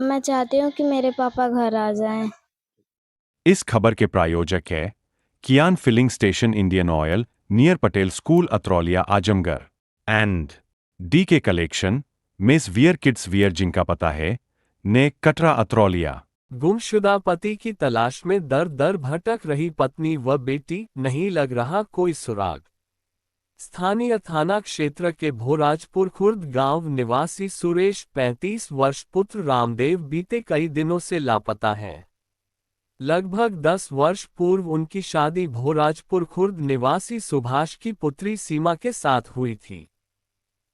मैं चाहती हूँ कि मेरे पापा घर आ जाएं। इस खबर के प्रायोजक है Kiyan filling station Indian Oil near Patel school Atraulia Azamgarh and D K collection miss wear kids wear जिनका पता है ने कटरा अत्रौलिया। गुमशुदा पति की तलाश में दर दर भटक रही पत्नी व बेटी, नहीं लग रहा कोई सुराग। स्थानीय थाना क्षेत्र के भोराजपुर खुर्द गांव निवासी सुरेश 35 वर्ष पुत्र रामदेव बीते कई दिनों से लापता हैं। लगभग 10 वर्ष पूर्व उनकी शादी भोराजपुर खुर्द निवासी सुभाष की पुत्री सीमा के साथ हुई थी।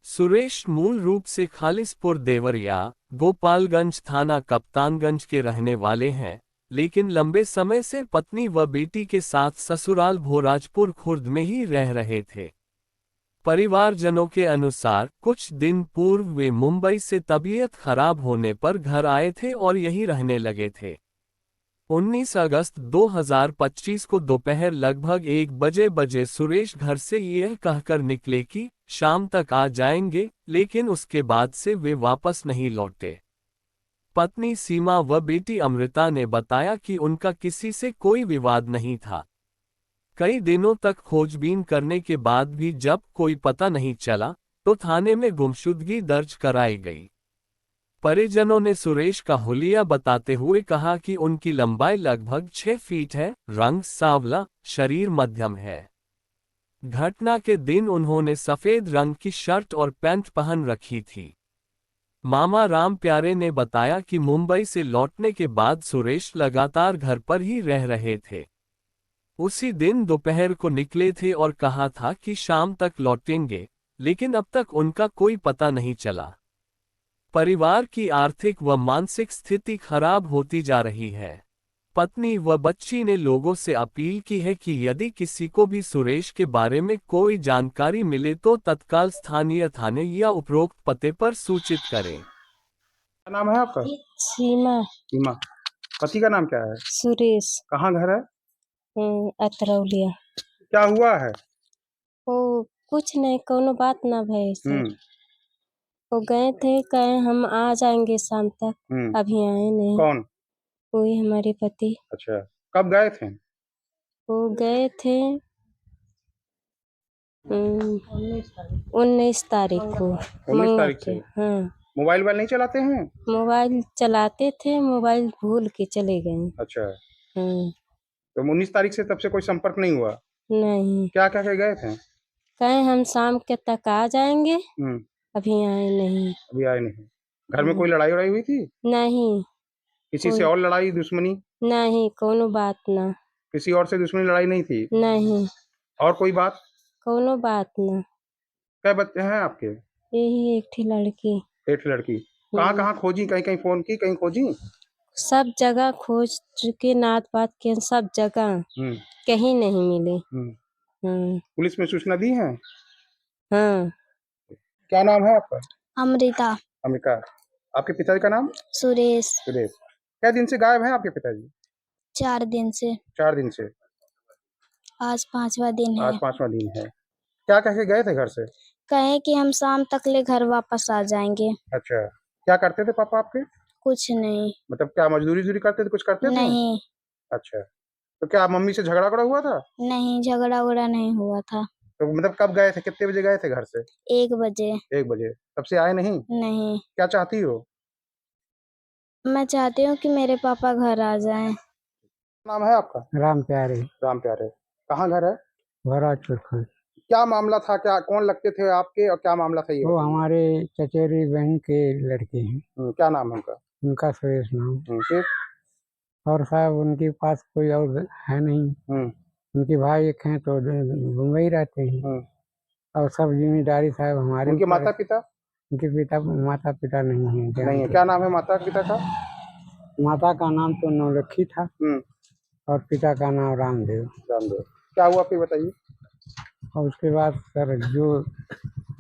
सुरेश मूल रूप से खालिसपुर देवरिया, गोपालगंज थाना कप्तानगंज के रहने वाले हैं, लेकिन लंबे समय से पत्नी व बेटी के साथ ससुराल भोराजपुर खुर्द में ही रह रहे थे। परिवारजनों के अनुसार कुछ दिन पूर्व वे मुंबई से तबीयत खराब होने पर घर आए थे और यहीं रहने लगे थे। 19 अगस्त 2025 को दोपहर लगभग 1 बजे सुरेश घर से यह कहकर निकले कि शाम तक आ जाएंगे, लेकिन उसके बाद से वे वापस नहीं लौटे। पत्नी सीमा व बेटी अमृता ने बताया कि उनका किसी से कोई विवाद नहीं था। कई दिनों तक खोजबीन करने के बाद भी जब कोई पता नहीं चला, तो थाने में गुमशुदगी दर्ज कराई गई। परिजनों ने सुरेश का हुलिया बताते हुए कहा कि उनकी लंबाई लगभग 6 फीट है, रंग सांवला, शरीर मध्यम है। घटना के दिन उन्होंने सफेद रंग की शर्ट और पैंट पहन रखी थी। मामा राम प्यारे ने बताया कि मुंबई से लौटने के बाद सुरेश लगातार घर पर ही रह रहे थे। उसी दिन दोपहर को निकले थे और कहा था कि शाम तक लौटेंगे, लेकिन अब तक उनका कोई पता नहीं चला। परिवार की आर्थिक व मानसिक स्थिति खराब होती जा रही है। पत्नी व बच्ची ने लोगों से अपील की है कि यदि किसी को भी सुरेश के बारे में कोई जानकारी मिले तो तत्काल स्थानीय थाने या उपरोक्त पते पर सूचित करें। क्या नाम है आपका? सीमा। सीमा। पति का नाम क्या है? सुरेश। कहाँ घर है? अतरौलिया। क्या हुआ है? वो कुछ नहीं, कोनो बात ना भई सर। हम्म। वो गए थे, कहे हम आ जाएंगे शाम तक, हम्म। अभी आए नहीं। कौन? वही हमारे पति। अच्छा, कब गए थे? वो गए थे 19 तारीख को। 19 तारीख के। से? हाँ। मोबाइल वोबाइल नहीं चलाते हैं? मोबाइल चलाते थे, मोबाइल भूल के चले गए। अच्छा, हाँ। तो 19 तारीख से तब से कोई संपर्क नहीं हुआ? नहीं। क्या कह के गए थे? कहे हम शाम के तक आ जाएंगे, हम्म। अभी आए नहीं। अभी आए नहीं। घर में कोई लड़ाई वड़ाई हुई थी? नहीं। किसी से कोई और लड़ाई दुश्मनी? नहीं, कोनो बात ना। किसी और से दुश्मनी लड़ाई नहीं थी? नहीं, और कोई बात? कोनो बात ना। क्या बच्चे हैं आपके? यही एक थी लड़की। एक लड़की। कहाँ कहाँ खोजी? कहीं कहीं फोन की, कहीं खोजी? सब जगह खोज चुके, नात पात के सब जगह, हम्म। कहीं नहीं मिले। हम्म। हाँ। पुलिस में सूचना दी है? हाँ। क्या नाम है आपका? अमृता। अमिका। आपके पिताजी का नाम? सुरेश। सुरेश। क्या दिन से गायब हैं आपके पिताजी? 4 दिन से। 4 दिन से। आज 5वां दिन आज है। 5वां दिन है। क्या कह के गए थे घर से? कहे कि हम शाम तक ले घर वापस आ जाएंगे। अच्छा, क्या करते थे पापा आपके? कुछ नहीं। मतलब क्या मजदूरी उजदूरी करते थे, कुछ करते थे? नहीं। अच्छा, तो क्या मम्मी से झगड़ा वगड़ा हुआ था? नहीं, झगड़ा वगड़ा नहीं हुआ था। तो मतलब कब गए थे, कितने बजे गए थे घर से? 1 बजे। 1 बजे। तब से आए नहीं? नहीं। क्या चाहती हो? मैं चाहती हूँ कि मेरे पापा घर आ जाएं। नाम है आपका? राम प्यारे। राम प्यारे। कहाँ घर है? भराजपुर खुर्द। क्या मामला था? क्या कौन लगते थे आपके और क्या मामला था ये वो बताइए। हमारे चचेरी बहन के लड़के हैं। क्या नाम है उनका? उनका सुरेश नाम। फिर? और साहब उनके पास कोई और है नहीं। हम्म। उनके भाई एक हैं तो मुंबई रहते हैं। हम्म। और सब जिम्मेदारी साहब हमारे उनके ऊपर माता है। पिता? उनके माता पिता नहीं है नहीं है। जानते। क्या नाम है माता पिता का? माता का नाम तो नौलखी था हम्म। और पिता का नाम रामदेव। रामदेव। क्या हुआ फिर बताइए। और उसके बाद सर जो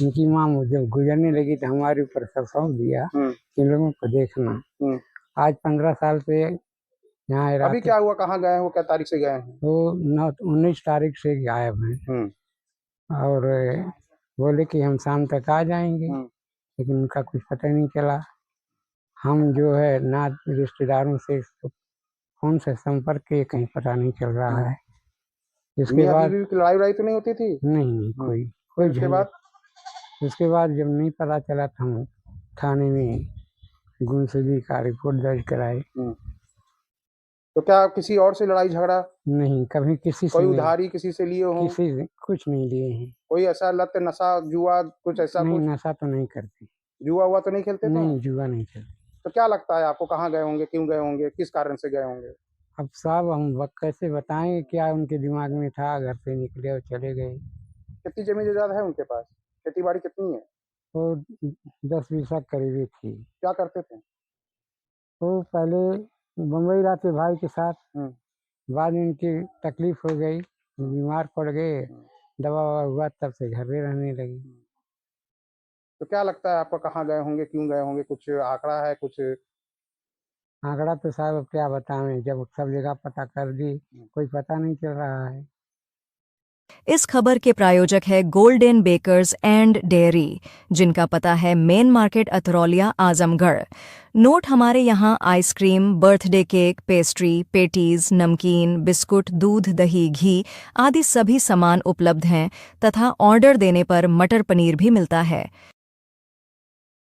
उनकी माँ जब गुजरने लगी तो हमारे ऊपर सब सौंप दिया इन लोगों को देखना। आज 15 साल से यहाँ अभी रहते। क्या हुआ? कहाँ गए हैं वो? क्या तारीख से गए हैं? वो 19 तारीख से गायब हैं। और बोले कि हम शाम तक आ जाएंगे, लेकिन उनका कुछ पता नहीं चला। हम जो है ना रिश्तेदारों से फोन से संपर्क के कहीं पता नहीं चल रहा है। इसके मियाँ बाद बीवी की लड़ाई वड़ाई तो नहीं होती थी? नहीं कोई फिर उसके झंझट। बाद? उसके बाद जब नहीं पता चला तो हम थाने में गुमशुदगी का रिपोर्ट दर्ज कराए। तो क्या किसी और से लड़ाई झगड़ा? नहीं, कभी किसी से कोई नहीं, उधारी किसी से लिए हो? किसी से कुछ नहीं लिए हैं। कोई ऐसा लत नशा जुआ कुछ ऐसा नहीं, कुछ? नशा तो नहीं करते। जुआ हुआ तो नहीं खेलते थे? नहीं, जुआ नहीं खेलते। तो क्या लगता है आपको, कहाँ गए होंगे, क्यों गए होंगे, किस कारण से गए होंगे? अब साहब हम कैसे बताएं क्या उनके दिमाग में था, घर से निकले और चले गए। कितनी जमीन जायदाद है उनके पास? खेती बाड़ी कितनी है? वो 10 बीसा करीबी थी। क्या करते थे? वो पहले बम्बई रहते भाई के साथ, बाद में उनकी तकलीफ हो गई, बीमार पड़ गए, दवा ववा हुआ तब से घर में रहने लगी। तो क्या लगता है आपको, कहाँ गए होंगे, क्यों गए होंगे, कुछ आंकड़ा है कुछ? आंकड़ा तो साहब अब क्या बताएं, जब सब जगह पता कर दी कोई पता नहीं चल रहा है। इस खबर के प्रायोजक है गोल्डन बेकर्स एंड डेयरी, जिनका पता है main market Atraulia Azamgarh. Note हमारे यहाँ ice cream, birthday cake, pastry, patties, नमकीन, बिस्कुट, दूध, दही, घी आदि सभी सामान उपलब्ध हैं तथा ऑर्डर देने पर मटर पनीर भी मिलता है।